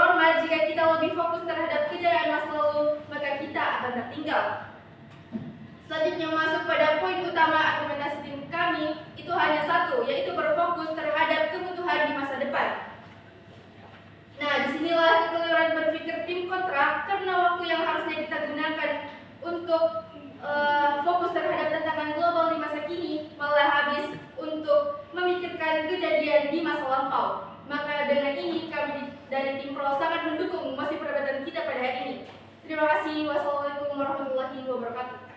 terhormat, jika kita lebih fokus terhadap kejayaan masa lalu, maka kita akan tertinggal. Selanjutnya masuk pada poin utama argumentasi tim kami, itu hanya satu, yaitu berfokus terhadap kebutuhan di masa depan. Nah, disinilah kekeliruan berpikir tim kontra, karena waktu yang harusnya kita gunakan untuk fokus terhadap tantangan global di masa kini malah habis untuk memikirkan kejadian di masa lampau. Maka dengan ini kami dari tim Pro sangat mendukung mosi perdebatan kita pada hari ini. Terima kasih. Wassalamualaikum warahmatullahi wabarakatuh.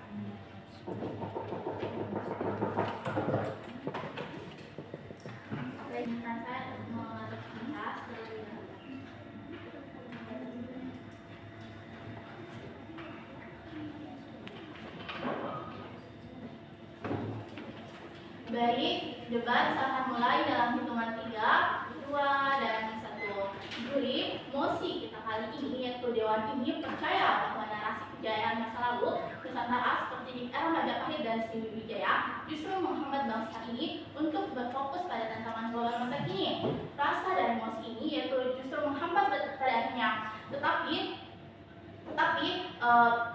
Baik, debat akan mulai dalam hitungan 3, 2, dan 1. Juri, mosi kita kali ini yaitu Dewan ini percaya bahwa narasi kejayaan masa lalu Nusantara seperti di era Majapahit dan Sriwijaya justru menghambat bangsa ini untuk berfokus pada tantangan global masa kini. Rasa dari mosi ini yaitu justru menghambat pada akhirnya. Tetapi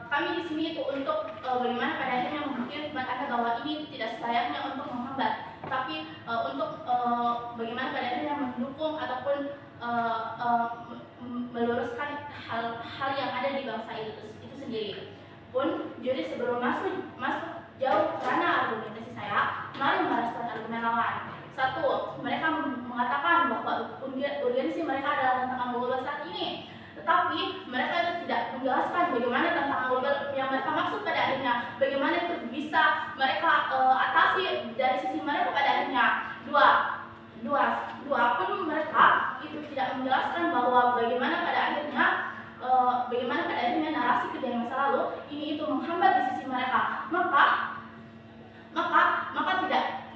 kami di sini itu untuk bagaimana pada akhirnya membuktikan Anda bahwa ini tidak selayaknya untuk menghambat, tapi untuk bagaimana pada akhirnya mendukung ataupun meluruskan hal yang ada di bangsa itu sendiri. Pun juri sebelum masuk jauh ke ranah argumentasi saya, mari merespon argumen lawan. 1. Mereka mengatakan bahwa urgensi mereka adalah tantangan global saat ini. Tetapi mereka itu tidak menjelaskan bagaimana tantangan global yang mereka maksud pada akhirnya, bagaimana itu bisa mereka atasi dari sisi mereka pada akhirnya. Dua pun mereka itu tidak menjelaskan bahwa bagaimana pada akhirnya narasi kejadian masa lalu ini itu menghambat di sisi mereka.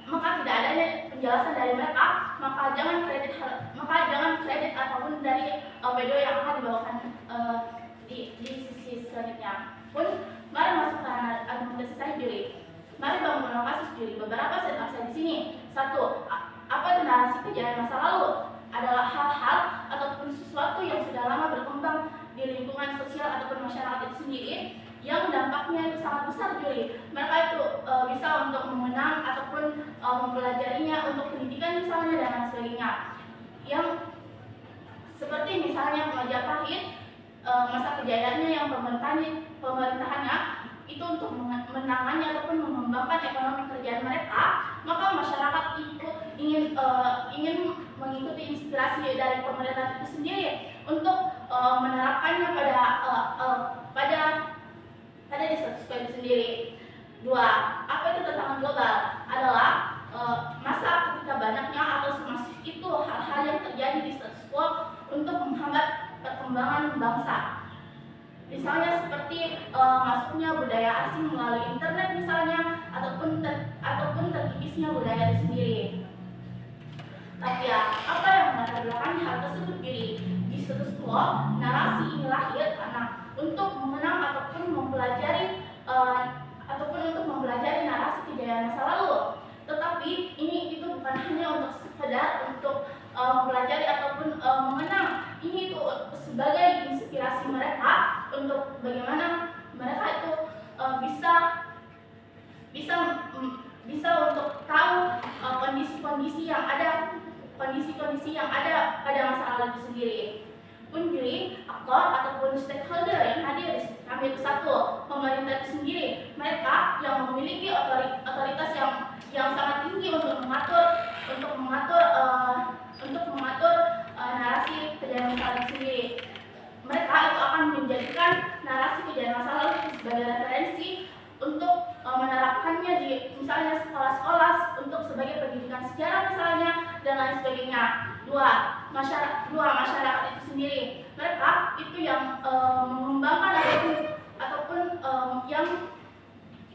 Maka tidak adanya penjelasan dari mereka, maka jangan kredit apapun dari video yang akan dibawakan di sisi selanjutnya. Pun mari masuk ke argumentasi saya juri. Mari bangun kasus juri. Beberapa setup saya di sini. 1. Apa itu narasi kejayaan masa lalu? Adalah hal-hal ataupun sesuatu yang sudah lama berkembang di lingkungan sosial ataupun masyarakat itu sendiri, yang dampaknya itu sangat besar juri. Mereka itu bisa untuk mengenang ataupun mempelajarinya untuk pendidikan misalnya dan lain sebagainya. Yang seperti misalnya Majapahit, masa kejayaannya yang pemerintahannya itu untuk menangani ataupun mengembangkan ekonomi kerjaan mereka, maka masyarakat itu ingin mengikuti inspirasi dari pemerintah itu sendiri untuk menerapkannya pada di status quo itu sendiri. 2. Apa itu tantangan global? Adalah masa ketika banyaknya atau semasif itu hal-hal yang terjadi di status quo untuk menghambat perkembangan bangsa. Misalnya seperti masuknya budaya asing melalui internet misalnya, ataupun terkikisnya budaya itu sendiri. Tapi apa yang melatar belakangi hal tersebut diri? Di status quo, narasi ini lahir karena untuk mengenang ataupun mempelajari narasi kejayaan masa lalu. Tetapi itu bukan hanya untuk sekedar untuk mempelajari ataupun mengenang. Ini itu sebagai inspirasi mereka untuk bagaimana mereka itu bisa untuk tahu kondisi-kondisi yang ada pada masa lalu itu sendiri. Pun juri, aktor ataupun stakeholder yang hadir di kami itu 1. Pemerintah itu sendiri, mereka yang memiliki otoritas yang sangat tinggi untuk mengatur narasi kejayaan masa lalu sendiri. Mereka itu akan menjadikan narasi kejayaan masa lalu sebagai referensi untuk menerapkannya di misalnya sekolah-sekolah untuk sebagai pendidikan sejarah misalnya dan lain sebagainya. 2. Masyarakat itu sendiri, mereka itu yang mengembangkan yang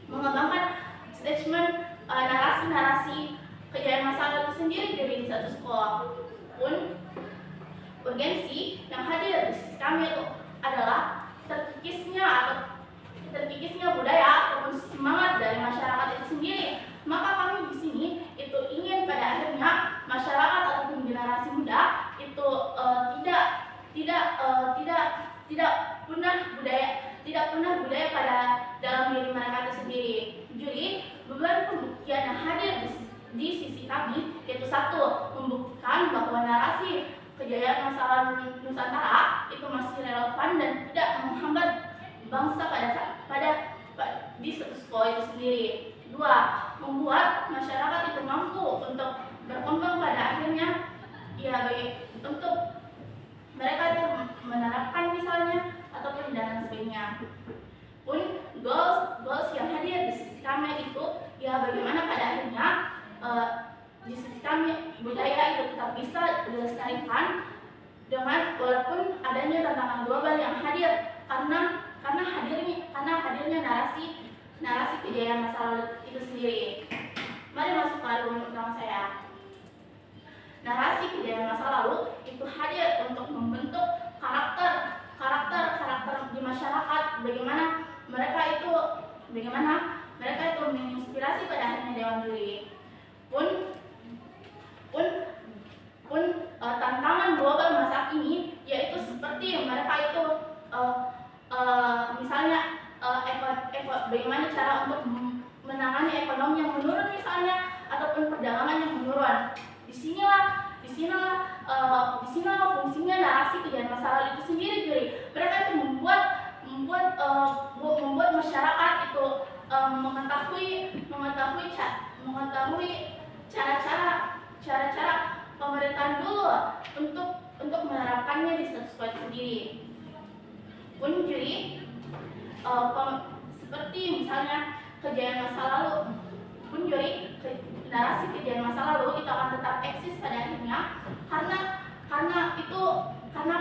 mengembangkan statement narasi kejayaan masa lalu itu sendiri dari status quo. Pun urgensi yang hadir di sisi kami itu adalah terkikisnya budaya ataupun semangat dari masyarakat itu sendiri. Maka kami di sini itu ingin pada akhirnya masyarakat ataupun generasi muda itu tidak punah budaya pada dalam diri mereka itu sendiri. Jadi beban pembuktian yang hadir di sisi kami yaitu satu, membuktikan bahwa narasi kejayaan masa Nusantara itu masih relevan dan tidak menghambat bangsa di status quo itu sendiri. Dua, membuat masyarakat itu mampu untuk berkembang pada akhirnya untuk mereka itu menerapkan misalnya ataupun dan sebagainya. Pun goals yang hadir di sisi kami itu bagaimana pada akhirnya di sisi kami budaya itu tetap bisa dilestarikan dengan walaupun adanya tantangan global yang hadir karena hadirnya narasi kejayaan masa lalu itu sendiri. Mari masuk ke argumen utama saya. Narasi kejayaan masa lalu itu hadir untuk membentuk karakter di masyarakat, bagaimana mereka itu menginspirasi pada akhirnya Dewan Juri. Pun tantangan global masa ini yaitu seperti mereka itu misalnya bagaimana cara untuk menangani ekonomi yang menurun misalnya ataupun perdagangan yang menurun. Disinilah fungsinya narasi kejayaan masa lalu itu sendiri. Jadi mereka itu membuat masyarakat itu mengetahui cara-cara pemerintahan dulu untuk menerapkannya di status quo sendiri. Pun jadi seperti misalnya kejayaan masa lalu, pun jadi narasi kejayaan masa lalu itu akan tetap eksis pada akhirnya karena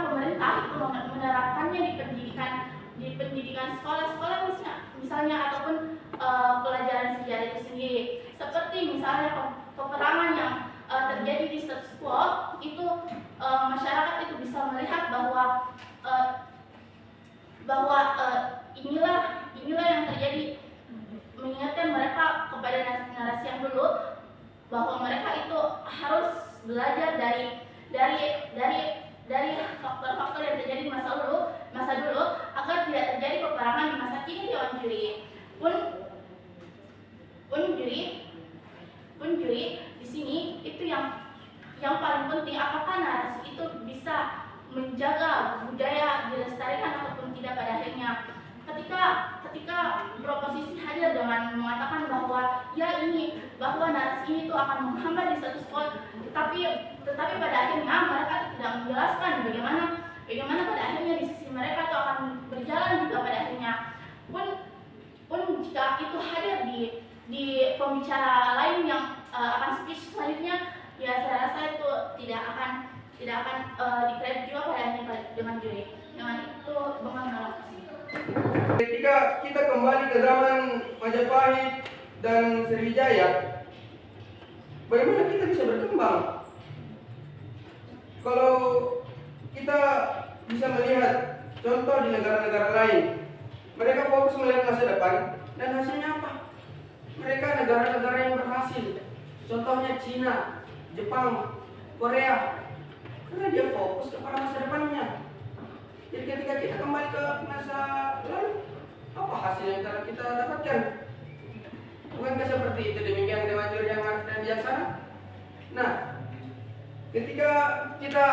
pemerintah itu menerapkannya di pendidikan sekolah-sekolah misalnya ataupun pelajaran sejarah itu sendiri. Seperti misalnya peperangan yang terjadi di status quo itu masyarakat itu bisa melihat bahwa inilah yang terjadi, mengingatkan mereka kepada narasi yang dulu bahwa mereka itu harus belajar dari faktor-faktor yang terjadi di masa dulu agar tidak terjadi peperangan di masa kini. Dewan Juri pun juri di sini itu yang paling penting, apakah narasi itu bisa menjaga budaya dilestarikan ataupun tidak pada akhirnya. Ketika proposisi hadir dengan mengatakan bahwa bahwa narasi ini itu akan menghambat di status quo, tetapi pada akhirnya mereka tidak menjelaskan bagaimana pada akhirnya di sisi mereka itu akan berjalan juga pada akhirnya. Pun jika itu hadir di pembicara lain yang akan speech selanjutnya, saya rasa itu tidak akan dikredit juga pada akhirnya dengan juri. Dengan itu bagaimana? Ketika kita kembali ke zaman Majapahit dan Sriwijaya, bagaimana kita bisa berkembang? Kalau kita bisa melihat contoh di negara-negara lain, mereka fokus melihat masa depan dan hasilnya apa? Mereka negara-negara yang berhasil, contohnya Cina, Jepang, Korea, karena dia fokus kepada masa depannya. Jadi ketika kita kembali ke masa lalu, apa hasil yang kita dapatkan? Bukankah seperti itu? Demikian Dewan Juri yang arif dan bijaksana. Nah, ketika kita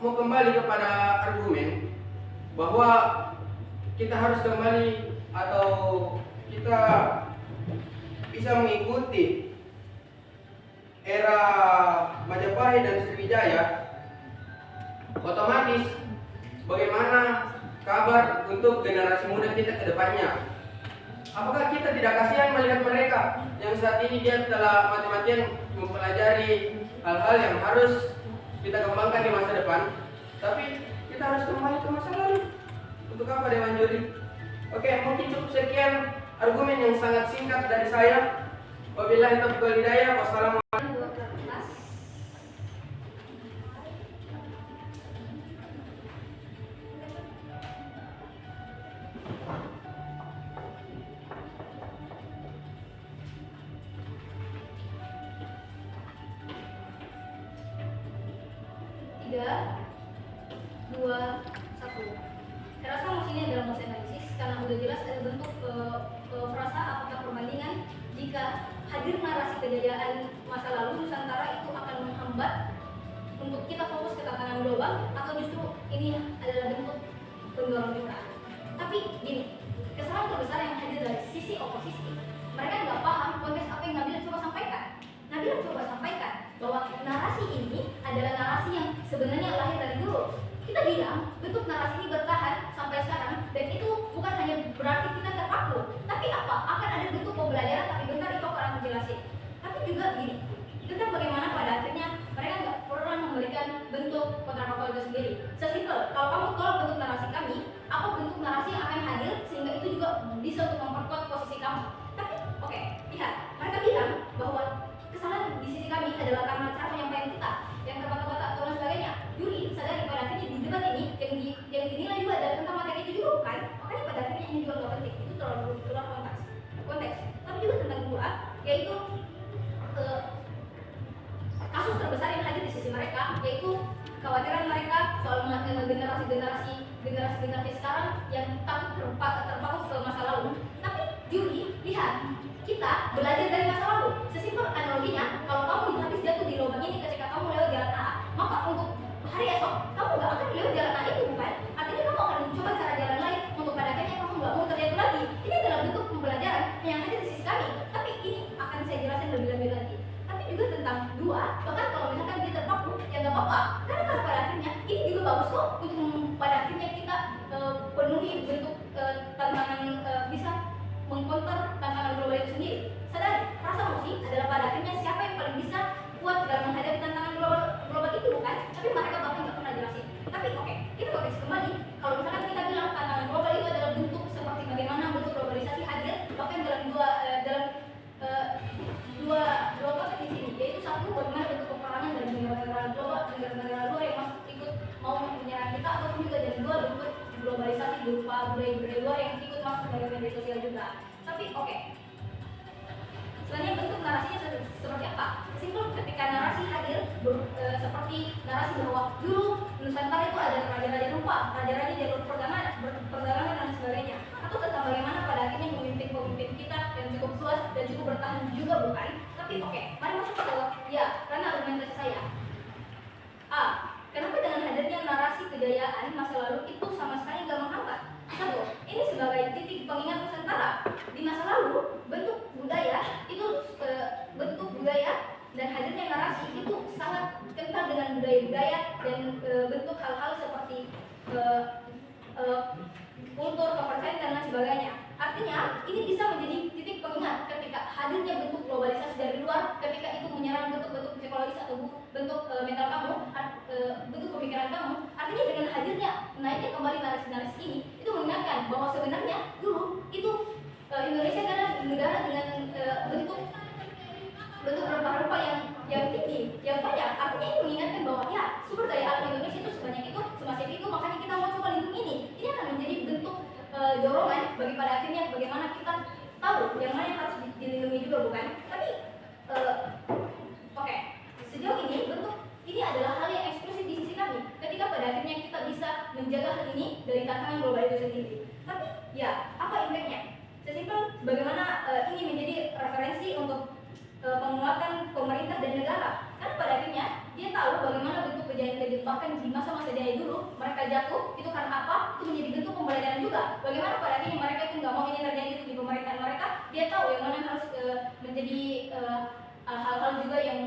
mau kembali kepada argumen bahwa kita harus kembali atau kita bisa mengikuti era Majapahit dan Sriwijaya, otomatis bagaimana kabar untuk generasi muda kita ke depannya? Apakah kita tidak kasihan melihat mereka yang saat ini dia telah mati-matian mempelajari hal-hal yang harus kita kembangkan di masa depan, tapi kita harus kembali ke masa lalu? Untuk apa Dewan Juri? Oke, mungkin cukup sekian argumen yang sangat singkat dari saya. Wabillahi taufiq wal hidayah. Wassalamualaikum. 2, 1. Saya rasa mosi ini adalah mosi analisis karena udah jelas ada bentuk frasa apakah perbandingan jika hadir narasi kejayaan masa lalu Nusantara itu akan menghambat untuk kita fokus ke tantangan global atau justru ini adalah bentuk pendorong kita. Tapi gini, kesalahan terbesar yang hadir dari sisi oposisi, mereka nggak paham konteks apa yang Nabila coba sampaikan. Nabila coba sampaikan bahwa narasi ini adalah narasi yang sebenarnya lahir dari dulu. Kita bilang bentuk narasi ini bertahan sampai sekarang dan itu bukan hanya berarti kita terpaku, tapi apa? Akan ada bentuk pembelajaran, tapi bentar itu akan aku jelasin. Tapi juga gini, tentang bagaimana pada akhirnya mereka nggak pernah memberikan bentuk kontrafaktual itu sendiri. Sesimpel, kalau kamu tolak bentuk narasi kami, apa bentuk narasi yang akan hadir sehingga itu juga bisa untuk memperkuat posisi kamu. Tapi oke, lihat, mereka bilang bahwa kesalahan di sisi kami adalah karena cara penyampaian kita yang terbata-bata atau dan sebagainya. Juri sadari pada akhirnya di debat ini yang dinilai juga adalah tentang materi itu juga bukan. Makanya pada akhirnya ini juga nggak penting. Itu terlalu keluar konteks. Tapi juga tentang dua, yaitu kasus terbesar yang hadir di sisi mereka, yaitu kekhawatiran mereka soal generasi sekarang yang takut terpaku ke masa lalu. Tapi juri lihat, kita belajar dari masa lalu. Sesimpel analoginya, kalau kamu habis jatuh di lubang ini ketika kamu lewat jalan A, maka untuk hari esok kamu nggak akan lewat jalan A itu, bukan? Artinya kamu akan mencoba cara jalan lain untuk pada akhirnya kamu nggak mau terjatuh lagi. Ini adalah bentuk pembelajaran yang ada di sisi kami. Tapi ini akan saya jelaskan lebih lanjut lagi. Tapi juga tentang dua, bahkan kalau misalkan dia terpaku, ya nggak apa-apa. Karena pada akhirnya ini juga bagus kok untuk pada akhirnya kita penuhi bentuk tantangan bisa mengkonter tantangan global itu sendiri. Sadari, rasa mosi adalah pada akhirnya siapa yang paling bisa kuat dalam menghadapi tantangan global itu, bukan? Tapi mereka bahkan nggak pernah jelasin. Tapi oke, kita konteks kembali. Kalau misalkan kita bilang tantangan global itu adalah bentuk seperti bagaimana bentuk globalisasi hadir, bahkan dalam dua konteks di sini, yaitu satu bagaimana bentuk peperangan dari negara-negara global, negara-negara luar yang masuk ikut mau menyerang kita, ataupun juga dan dua bentuk globalisasi berupa budaya-budaya luar yang ikut masuk dari media sosial juga. Tapi oke. Sebenarnya bentuk narasinya seperti apa? Simpel ketika narasi hadir seperti narasi bahwa dulu Nusantara itu ada raja-raja rupa, raja-raja jalur perdagangan dan sebagainya. Atau tentang bagaimana pada akhirnya pemimpin kita yang cukup luas dan cukup bertahan juga, bukan? Tapi oke, mari masuk ke ya, karena argumentasi saya. A. Kenapa dengan hadirnya narasi kejayaan masa lalu itu sama sekali nggak menghambat? Satu, ini sebagai titik pengingat Nusantara. Di masa lalu, bentuk budaya dan hadirnya narasi itu sangat kental dengan budaya-budaya dan bentuk hal-hal seperti kultur, kepercayaan dan lain sebagainya. Artinya, ini bisa menjadi titik pengingat ketika hadirnya bentuk globalisasi dari luar, ketika itu menyerang bentuk-bentuk psikologis atau bentuk mental kamu, bentuk pemikiran kamu. Artinya dengan hadirnya naiknya kembali narasi-narasi ini, itu mengingatkan bahwa sebenarnya dulu itu Indonesia adalah negara dengan bentuk rempah-rempah yang tinggi, yang banyak. Artinya ini mengingatkan bahwa ya sumber daya alam Indonesia itu sebanyak itu, semasif itu, makanya kita mau coba lindungi ini. Ini akan menjadi bentuk dorongan bagi pada akhirnya bagaimana kita tahu yang mana yang harus dilindungi juga, bukan? Tapi oke, sejauh ini bentuk ini adalah hal yang eksklusif di sisi kami. Ketika pada akhirnya kita bisa menjaga hal ini dari tantangan global itu sendiri. Tapi ya apa impactnya? Sesimpel bagaimana ini menjadi referensi untuk penguatan pemerintah dan negara. Karena pada akhirnya dia tahu bagaimana bentuk kejadian bahkan di masa-masa jaya dulu mereka jatuh itu karena apa? Itu menjadi bentuk pembelajaran juga. Bagaimana pada akhirnya mereka itu nggak mau ini terjadi di pemerintahan mereka. Dia tahu yang mana harus menjadi hal-hal juga yang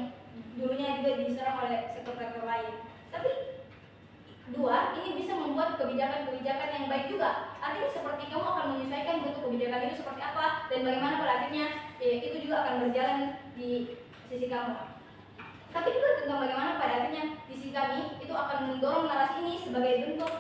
dulunya juga diserang oleh sektor-sektor lain. Tapi dua, ini bisa membuat kebijakan-kebijakan yang baik juga. Artinya seperti kamu akan menyesuaikan bentuk kebijakan itu seperti apa dan bagaimana pada akhirnya itu juga akan berjalan di sisi kamu. Tapi juga tentang bagaimana pada akhirnya di sisi kami itu akan mendorong narasi ini sebagai bentuk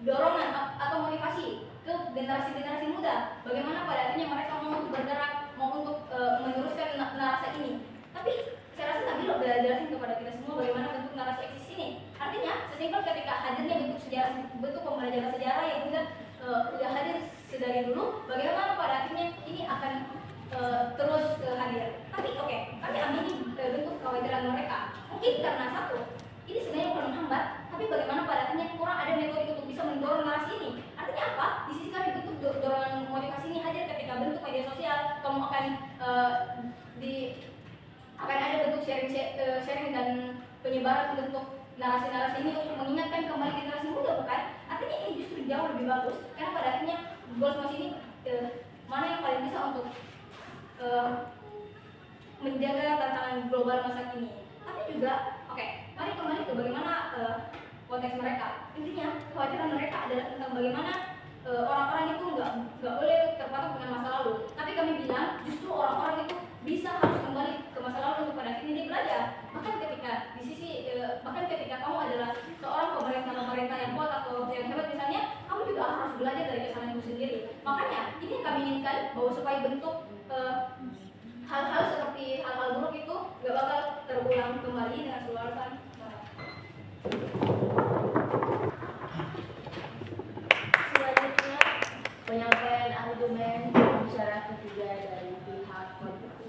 dorongan atau motivasi ke generasi-generasi muda. Bagaimana pada akhirnya mereka mau untuk bergerak, mau untuk meneruskan narasi ini. Tapi saya rasa Nabila udah jelasin kepada kita semua bagaimana bentuk narasi eksis ini. Artinya sesimpel ketika hadirnya bentuk sejarah, bentuk pembelajaran sejarah yang udah hadir sedari dulu, bagaimana pada akhirnya ini akan terus hadir. Tapi oke, kami ambil ini bentuk kekhawatiran mereka. Mungkin karena satu, ini sebenarnya bukan menghambat, tapi bagaimana pada akhirnya kurang ada metode akan akan ada bentuk sharing dan penyebaran bentuk narasi-narasi ini untuk mengingatkan kembali generasi muda, bukan? Artinya ini justru jauh lebih bagus karena pada akhirnya goals mas ini mana yang paling bisa untuk menjaga tantangan global masa kini. Tapi juga, mari kembali ke bagaimana konteks mereka. Intinya kekhawatiran mereka adalah tentang bagaimana orang-orang itu nggak boleh terpatok dengan masa lalu. Tapi kami bilang justru orang-orang itu bisa harus kembali ke masa lalu untuk pada akhirnya dia belajar. Bahkan ketika kamu adalah seorang pemerintah yang kuat atau yang hebat misalnya, kamu juga harus belajar dari kesalahan itu sendiri. Makanya ini yang kami inginkan bahwa supaya bentuk hal-hal seperti hal-hal buruk itu gak bakal terulang kembali dengan seluruhan. Selanjutnya penyampaian argumen bicara ketiga dari pihak kontribusi.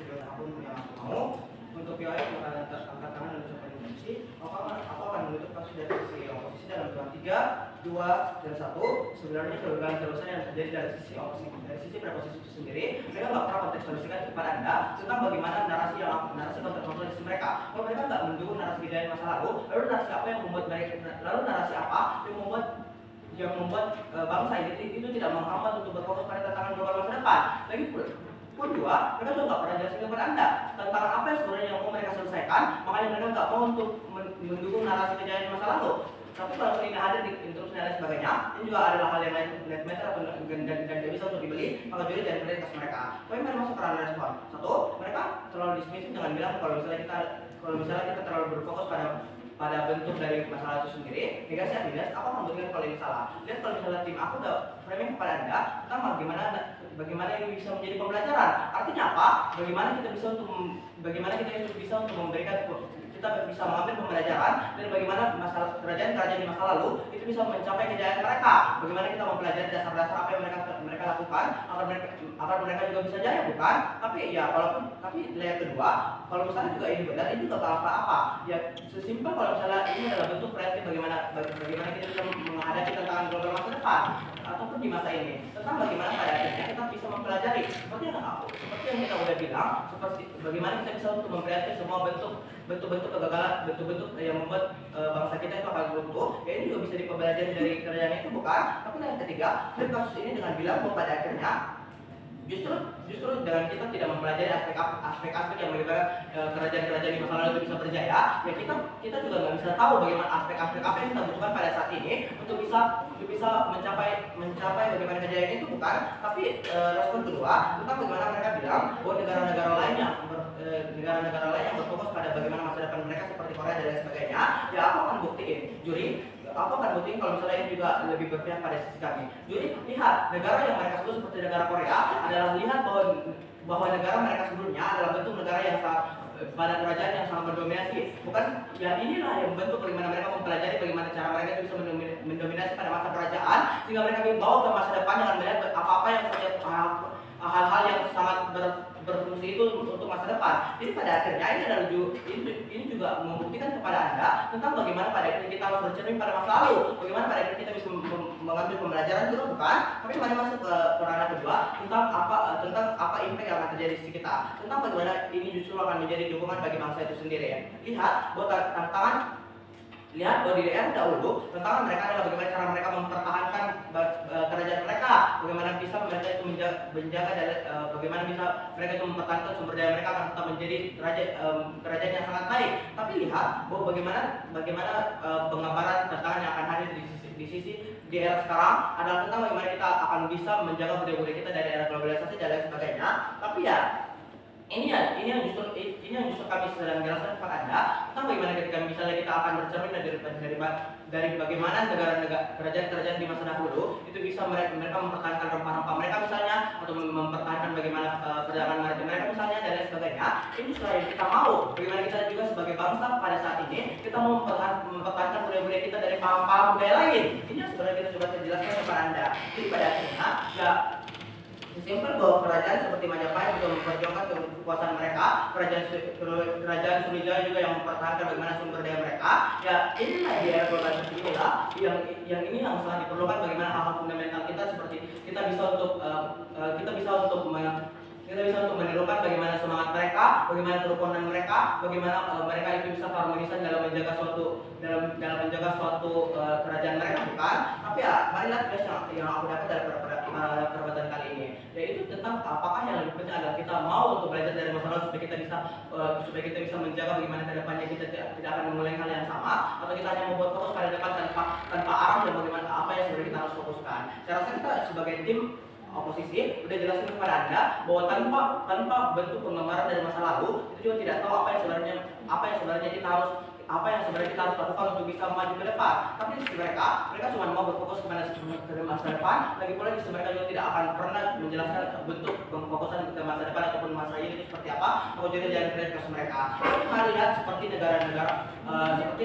Sebelum aku mau untuk POI angkat tangan dan ucapkan diskusi, aku akan menutup kasus dari sisi oposisi dalam hitungan 3, 2, dan 1. Sebenarnya kegagalan terusan yang terjadi dari sisi preposisi itu sendiri, mereka nggak pernah kontekstualisasikan kepada Anda tentang bagaimana narasi kontekstualisasi mereka. Kalau mereka nggak mendukung narasi kejadian masa lalu, lalu narasi apa yang membuat bangsa itu tidak menghambat untuk berfokus pada tantangan global masa depan. Lagi pun juga, mereka juga nggak pernah jelaskan kepada Anda tentang apa yang sebenarnya yang mau mereka selesaikan. Makanya mereka nggak mau untuk mendukung narasi kejadian masa lalu. Tapi kalau ini hadir di interupsi dan lain sebagainya, ini juga adalah hal yang lain net meter atau dan tidak bisa untuk dibeli, maka jadi dari prioritas mereka. Tapi mereka masuk ke ranah respon. Satu, mereka terlalu dismissive dengan bilang kalau misalnya kita terlalu berfokus pada bentuk dari masalah itu sendiri, negasi minus, apa membuktikan kalau ini salah? Lihat kalau misalnya tim aku udah framing kepada Anda tentang bagaimana ini bisa menjadi pembelajaran. Artinya apa? Bagaimana kita bisa untuk memberikan, kita bisa mengambil pembelajaran dan bagaimana kerajaan di masa lalu itu bisa mencapai kejayaan mereka. Bagaimana kita mempelajari dasar-dasar apa yang mereka lakukan agar mereka juga bisa jaya, bukan? Tapi layer kedua, kalau misalnya juga ini benar, ini juga apa-apa. Ya sesimpel kalau misalnya ini adalah bentuk kreatif bagaimana kita bisa menghadapi tantangan global masa depan ataupun di masa ini, tentang bagaimana pada akhirnya kita bisa mempelajari seperti yang kita udah bilang, seperti bagaimana kita bisa untuk mempelajari semua bentuk kegagalan, bentuk yang membuat bangsa kita itu akan runtuh. Ya ini juga bisa dipelajari dari kerjaan itu, bukan? Tapi yang ketiga, kasus ini dengan bilang bahwa pada akhirnya justru dengan kita tidak mempelajari aspek-aspek yang bagaimana kerajaan-kerajaan di masa lalu itu bisa berjaya, ya kita juga nggak bisa tahu bagaimana aspek-aspek apa yang kita butuhkan pada saat ini untuk bisa mencapai bagaimana kejayaan itu, bukan? Tapi respon kedua tentang bagaimana mereka bilang bahwa negara-negara lain yang berfokus pada bagaimana masa depan mereka seperti Korea dan lain sebagainya, ya aku akan buktiin kalau misalnya ini juga lebih berpihak pada sisi kami. Jadi lihat negara yang mereka sebut seperti negara Korea adalah lihat bahwa negara mereka sebelumnya adalah bentuk negara yang pada kerajaan yang sangat mendominasi. Bukan ya inilah yang bentuk bagaimana mereka mempelajari bagaimana cara mereka itu bisa mendominasi pada masa kerajaan sehingga mereka dibawa ke masa depan dengan melihat apa-apa yang hal-hal yang sangat berfungsi itu untuk masa depan. Jadi pada akhirnya ini juga membuktikan kepada Anda tentang bagaimana pada akhirnya kita harus bercermin pada masa lalu, bagaimana pada akhirnya kita bisa mengambil pembelajaran juga, bukan? Tapi mari masuk ke ranah kedua tentang apa impact yang akan terjadi di kita, tentang bagaimana ini justru akan menjadi dukungan bagi bangsa itu sendiri ya. Lihat bahwa di daerah dahulu tantangan mereka adalah bagaimana cara mereka mempertahankan kerajaan mereka, bagaimana bisa mereka itu menjaga bagaimana bisa mereka itu mempertahankan sumber daya mereka akan tetap menjadi kerajaan yang sangat baik. Tapi lihat bahwa bagaimana penggambaran tantangan yang akan hadir di era sekarang adalah tentang bagaimana kita akan bisa menjaga budaya-budaya kita dari era globalisasi dan lain sebagainya. Tapi ya ini yang justru kami sedang jelaskan kepada Anda tentang bagaimana ketika misalnya kita akan bercermin dari bagaimana kerajaan-kerajaan di masa dahulu itu bisa mereka mempertahankan rempah-rempah mereka misalnya, atau mempertahankan bagaimana perjalanan maritim mereka misalnya dan lain sebagainya. Ini sudah yang kita mau. Bagaimana kita juga sebagai bangsa pada saat ini kita mau mempertahankan budaya-budaya kita dari paham-paham budaya lain. Ini yang sebenarnya kita coba jelaskan kepada Anda. Jadi pada akhirnya ya Sesimpel bahwa kerajaan seperti Majapahit juga memperjuangkan kekuasaan mereka, kerajaan Sriwijaya juga yang mempertahankan bagaimana sumber daya mereka. Ya inilah dia globalisasi inilah yang sangat diperlukan bagaimana hal-hal fundamental kita, seperti kita bisa untuk menirukan bagaimana semangat mereka, bagaimana kerukunan mereka, bagaimana mereka itu bisa harmonisan dalam menjaga suatu kerajaan mereka, bukan? Tapi ya, marilah yang aku dapat dari perbuatan kali ini, yaitu tentang apakah yang lebih penting adalah kita mau untuk belajar dari masa lalu supaya kita bisa menjaga bagaimana ke depannya kita tidak akan mengulangi hal yang sama, atau kita hanya membuat fokus pada depan tanpa arah dan bagaimana apa yang sebenarnya kita harus fokuskan. Saya rasa kita sebagai tim oposisi udah jelasin kepada Anda bahwa tanpa bentuk penggambaran dari masa lalu itu juga tidak tahu apa yang sebenarnya kita harus lakukan untuk bisa maju ke depan. Tapi di sisi mereka cuma mau berfokus kepada masa depan. Lagi pula di sisi mereka juga tidak akan pernah menjelaskan bentuk pemfokusan ke masa depan ataupun masa ini itu seperti apa. Atau juga jalan kreatif mereka. Kita lihat seperti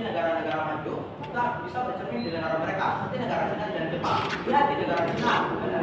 negara-negara maju, kita bisa bercermin di negara mereka seperti negara Cina dan Jepang. Lihat di negara Cina,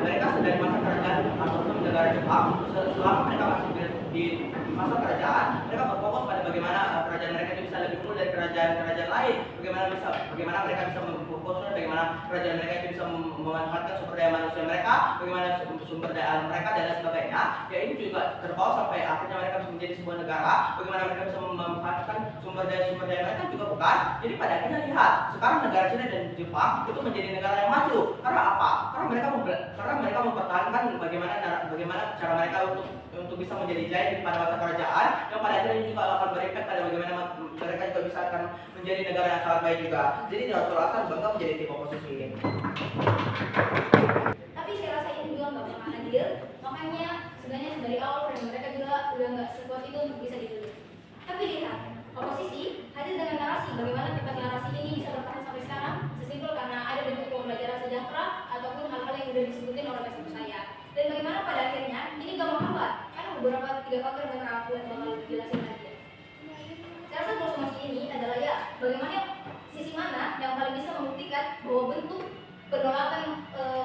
mereka sedang masa kerajaan ataupun negara Jepang, selama mereka masih di masa kerajaan, mereka berfokus pada bagaimana kerajaan mereka itu bisa lebih unggul dari kerajaan lain, bagaimana mereka bisa memfokuskan bagaimana kerajaan mereka itu bisa memanfaatkan sumber daya manusia mereka, bagaimana sumber daya alam mereka dan lain sebagainya. Ya ini juga terbawa sampai akhirnya mereka bisa menjadi sebuah negara, bagaimana mereka bisa memanfaatkan sumber daya mereka juga, bukan? Jadi pada akhirnya lihat sekarang negara Cina dan Jepang itu menjadi negara yang maju. Karena apa? Karena mereka mempertahankan bagaimana cara mereka untuk bisa menjadi jaya pada masa kerajaan, yang pada akhirnya juga akan berimpact pada bagaimana mereka juga bisa akan menjadi negara yang sangat baik juga. Jadi tidak usah alasan bangga menjadi tim oposisi ini. Tapi saya rasa ini juga nggak pernah hadir, makanya sebenarnya dari awal friend mereka juga udah nggak sekuat itu untuk bisa ditulis. Tapi lihat, oposisi hadir dengan narasi bagaimana tentang narasi ini bisa bertahan sampai sekarang, sesimpel karena ada bentuk pembelajaran sejahtera ataupun hal-hal yang sudah disebutin oleh pesan saya. Dan bagaimana pada akhirnya ini gak menghambat, karena beberapa 3 faktor yang aku bakal jelasin tadi. Saya rasa konsumsi ini adalah ya bagaimana sisi mana yang paling bisa membuktikan bahwa bentuk penolakan,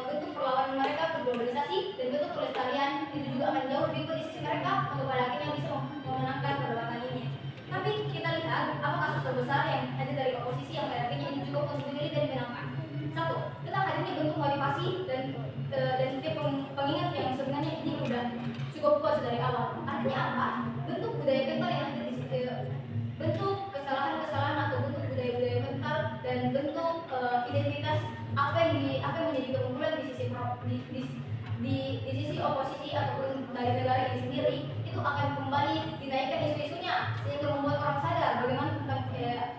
bentuk perlawanan mereka ke globalisasi dan bentuk kelestarian itu juga akan jauh lebih di sisi mereka untuk pada akhirnya bisa memenangkan perdebatan ini. Tapi kita lihat apa kasus terbesar yang ada dari oposisi yang pada akhirnya ini cukup untuk dipilih dan dimenangkan. 1. Kita hadirnya bentuk motivasi dan setiap pengingat yang sebenarnya ini udah cukup kuat dari awal. Artinya apa? Bentuk budaya mental yang ada di situ, bentuk kesalahan-kesalahan atau bentuk budaya-budaya mental dan bentuk identitas apa yang menjadi keunggulan di sisi oposisi ataupun dari negara ini sendiri itu akan kembali dinaikkan isu-isunya sehingga membuat orang sadar bagaimana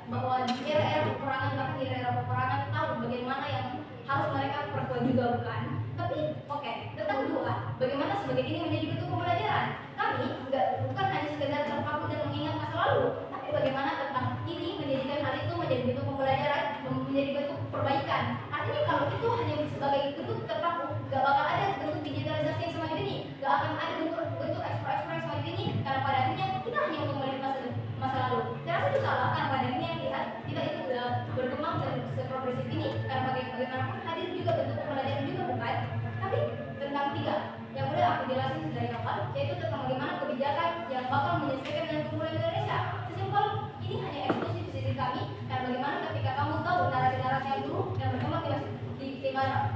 bahwa di era-era peperangan, bahkan di era peperangan tahu bagaimana yang harus mereka perkuat juga, bukan? Tapi oke, tentang kedua, bagaimana sebagai ini menjadi bentuk pembelajaran. Kami bukan hanya sekedar terpaku dan mengingat masa lalu, tapi bagaimana tentang ini menjadikan hal itu menjadi bentuk pembelajaran, menjadi bentuk perbaikan. Artinya kalau itu hanya sebagai bentuk terpaku, gak bakal ada bentuk digitalisasi yang semacam ini, gak akan ada bentuk ekspor yang semacam ini, karena pada akhirnya kita hanya untuk melihat masa lalu. Saya rasa itu salah, karena pada akhirnya lihat kita itu sudah berkembang dan seprogresif ini, karena bagaimanapun hadir juga bentuk pembelajaran juga, bukan? Tapi tentang 3 yang udah aku jelasin dari awal, yaitu tentang bagaimana kebijakan yang bakal menyesuaikan dengan keunggulan Indonesia. Sesimpel ini hanya eksklusif di sisi kami, karena bagaimana ketika kamu tahu narasi-narasi yang dulu yang berkembang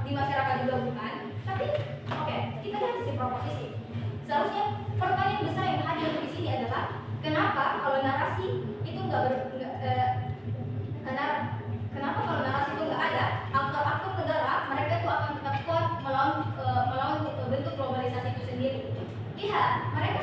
di masyarakat juga, bukan? Tapi oke, kita lihat sisi proposisi. Seharusnya pertanyaan besar yang hadir di sini adalah kenapa kalau narasi itu kenapa kalau narasi itu nggak ada, aktor-aktor negara mereka itu akan tetap kuat melawan bentuk globalisasi itu sendiri. Lihat, mereka